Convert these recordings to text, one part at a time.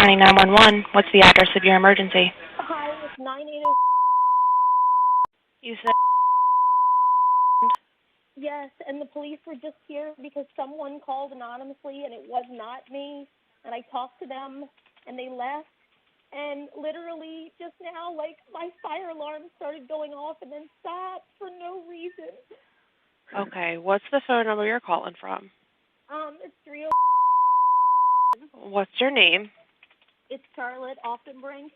County 911. What's the address of your emergency? Hi, it's 980. You said... Yes, and the police were just here because someone called anonymously and it was not me. And I talked to them and they left. And literally just now, like, my fire alarm started going off and then stopped for no reason. Okay, what's the phone number you're calling from? It's 30. What's your name? It's Charlotte Oftenbrink.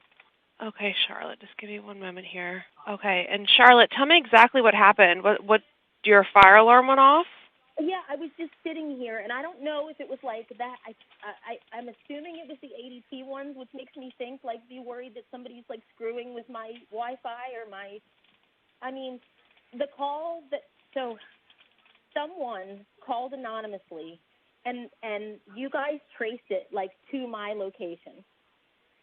Okay, Charlotte, just give me one moment here. Okay, and Charlotte, tell me exactly what happened. What your fire alarm went off? Yeah, I was just sitting here, and I don't know if it was like that. I'm assuming it was the ADT ones, which makes me think, like, be worried that somebody's, like, screwing with my Wi-Fi or my, I mean, the call that, so someone called anonymously, and you guys traced it, like, to my location.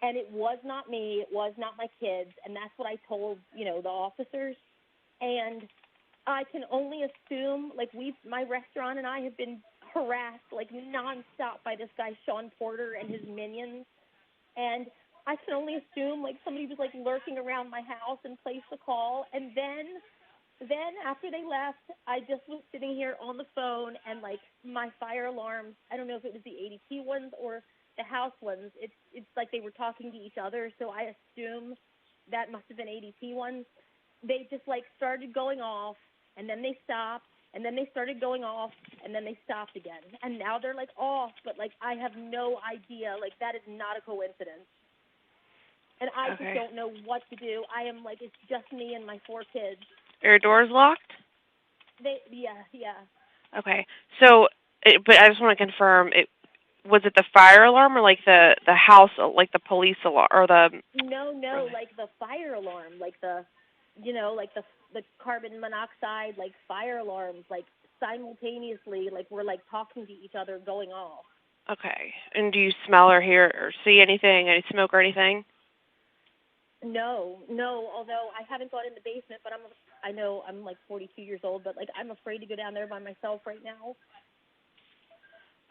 And it was not me, it was not my kids, and that's what I told, the officers. And I can only assume, like, my restaurant and I have been harassed, like, nonstop by this guy, Shaun Porter, and his minions. And I can only assume, like, somebody was, like, lurking around my house and placed the call. And then after they left, I just was sitting here on the phone, and, like, my fire alarms, I don't know if it was the ADT ones or the house ones. It's like they were talking to each other, so I assume that must have been ADT ones. They just, like, started going off, and then they stopped, and then they started going off, and then they stopped again. And now they're, like, off, but, like, I have no idea. Like, that is not a coincidence. And I just don't know what to do. I am, like, it's just me and my 4 kids. Are your doors locked? Yeah. Okay, so, but I just want to confirm, was it the fire alarm or, like, the house, like the police alarm, or the... No, like the fire alarm, like the, like the carbon monoxide, like fire alarms, like simultaneously, like we're like talking to each other going off. Okay, and do you smell or hear or see anything, any smoke or anything? No, although I haven't gone in the basement, but I know I'm like 42 years old, but like I'm afraid to go down there by myself right now.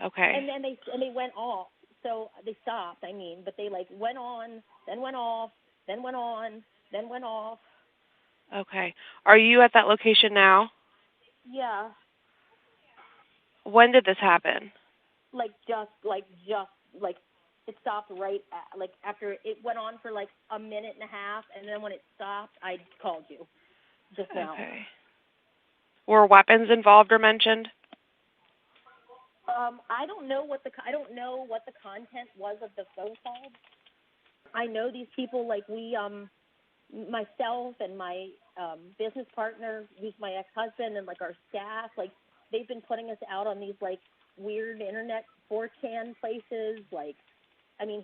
Okay. And then they went off, so they stopped, but they like went on, then went off, then went on, then went off. Okay. Are you at that location now? Yeah. When did this happen? Just it stopped right at, like after it went on for like a minute and a half, and then when it stopped, I called you just now. Okay. Were weapons involved or mentioned? I don't know what the content was of the phone call. I know these people, like myself and my business partner, who's my ex-husband, and like our staff, like they've been putting us out on these like weird internet 4chan places. Like,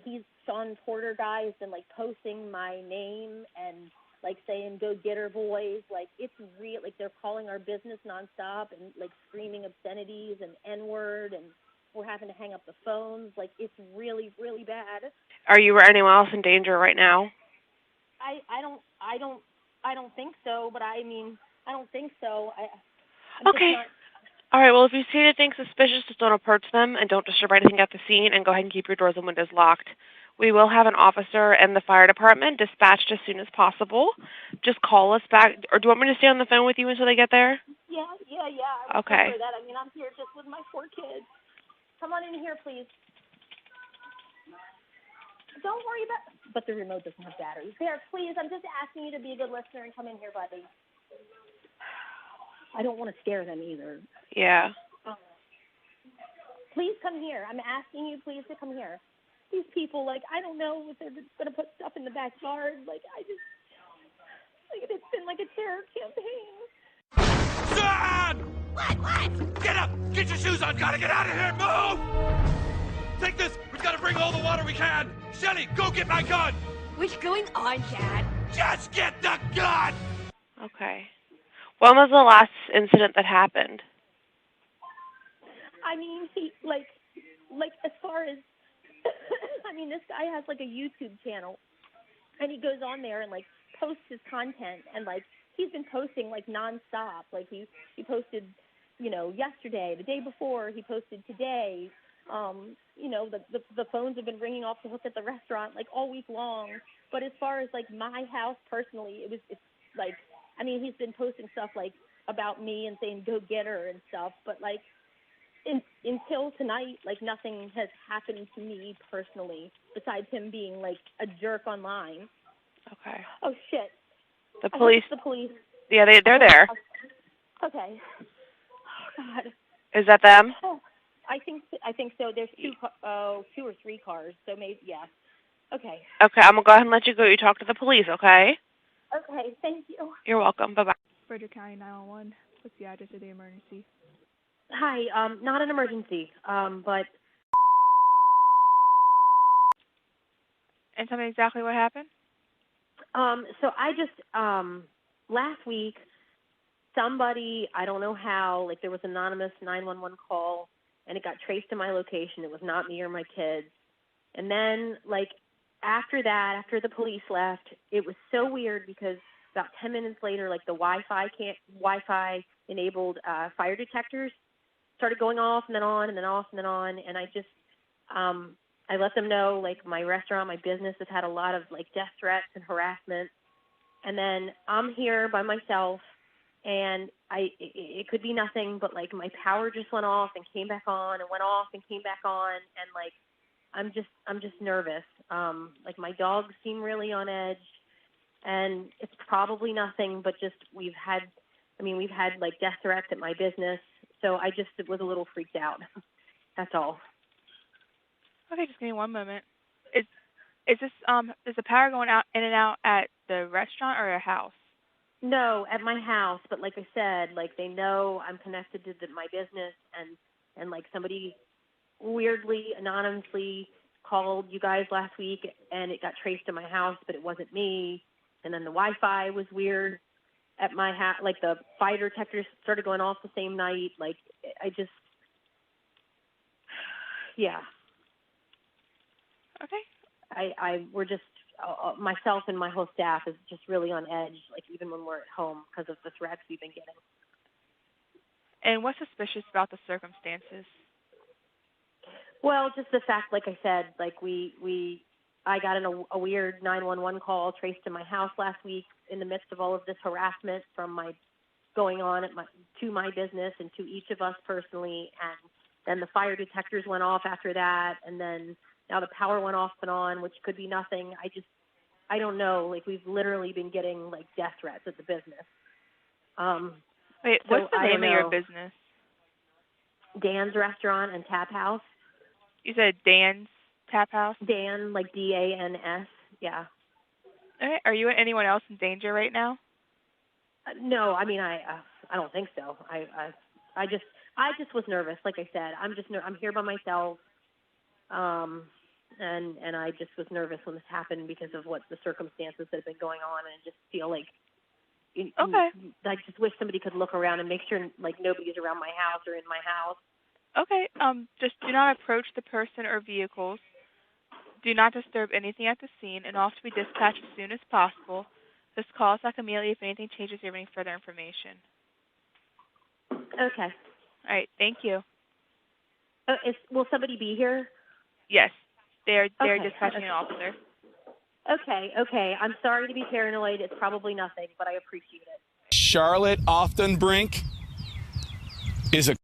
he's Shaun Porter guy has been like posting my name and like saying "Go get her, boys." Like it's real. Like they're calling our business nonstop and like screaming obscenities and N-word, and we're having to hang up the phones. Like it's really, really bad. Are you or anyone else in danger right now? I don't think so, but I don't think so. I'm Okay. just not. All right, well, if you see anything suspicious, just don't approach them and don't disturb anything at the scene, and go ahead and keep your doors and windows locked. We will have an officer and the fire department dispatched as soon as possible. Just call us back, or do you want me to stay on the phone with you until they get there? Yeah. I Okay. prefer that. I'm here just with my 4 kids. Come on in here, please. Don't worry about. But the remote doesn't have batteries. There, please. I'm just asking you to be a good listener and come in here, buddy. I don't want to scare them either. Yeah. Please come here. I'm asking you, please, to come here. These people, like, I don't know if they're going to put stuff in the backyard. Like, it's been like a terror campaign. Son! What? Get up! Get your shoes on! Gotta get out of here! Move! Take this! We've got to bring all the water we can! Shelly, go get my gun! What's going on, Dad? Just get the gun! Okay. When was the last incident that happened? He, like, as far as, this guy has, like, a YouTube channel, and he goes on there and, like, posts his content, and, like, he's been posting, like, nonstop. Like, he posted, yesterday, the day before, he posted today, The phones have been ringing off the hook at the restaurant like all week long. But as far as like my house personally, it's like, I mean, he's been posting stuff like about me and saying go get her and stuff. But like until tonight, like nothing has happened to me personally besides him being like a jerk online. Okay. Oh shit. The police. The police. Yeah, they're there. Okay. Oh God. Is that them? Oh, I think so. There's two or three cars. So maybe yeah. Okay. Okay, I'm gonna go ahead and let you go. You talk to the police, okay? Okay. Thank you. You're welcome. Bye bye. Frederick County 911. What's the address of the emergency? Hi. Not an emergency. But. And tell me exactly what happened. So I just last week, somebody, I don't know how, like there was an anonymous 911 call, and it got traced to my location. It was not me or my kids. And then, like, after that, after the police left, it was so weird because about 10 minutes later, like the Wi-Fi enabled fire detectors started going off and then on and then off and then on, and I just I let them know, like, my restaurant, my business has had a lot of, like, death threats and harassment. And then I'm here by myself, and it could be nothing, but, like, my power just went off and came back on and went off and came back on. And, like, I'm just nervous. Like, my dogs seem really on edge, and it's probably nothing, but just we've had, like, death threats at my business. So I just was a little freaked out. That's all. Okay, just give me one moment. Is the power going out in and out at the restaurant or your house? No, at my house. But like I said, like they know I'm connected to my business, and like somebody weirdly anonymously called you guys last week, and it got traced to my house, but it wasn't me. And then the Wi-Fi was weird at my house. Like the fire detectors started going off the same night. Like yeah. Okay. We're just, myself and my whole staff is just really on edge, like even when we're at home because of the threats we've been getting. And what's suspicious about the circumstances? Well, just the fact, like I said, like I got a weird 911 call traced to my house last week in the midst of all of this harassment from going on to my business and to each of us personally, and then the fire detectors went off after that, and then now the power went off and on, which could be nothing. I don't know. Like, we've literally been getting, like, death threats at the business. Wait, what's the name of your business? Dan's Restaurant and Tap House. You said Dan's Tap House? Dan, like DANS, yeah. Okay. Are you and anyone else in danger right now? No, I mean, I don't think so. I just was nervous. Like I said, I'm here by myself. And I just was nervous when this happened because of what the circumstances that have been going on, and I just feel like I just wish somebody could look around and make sure like nobody's around my house or in my house. Okay. Just do not approach the person or vehicles. Do not disturb anything at the scene, and all to be dispatched as soon as possible. Just call us back immediately if anything changes or you have any further information. Okay. All right. Thank you. Will somebody be here? Yes. They're okay. dispatching an officer. Okay. I'm sorry to be paranoid. It's probably nothing, but I appreciate it. Charlotte Oftenbrink is a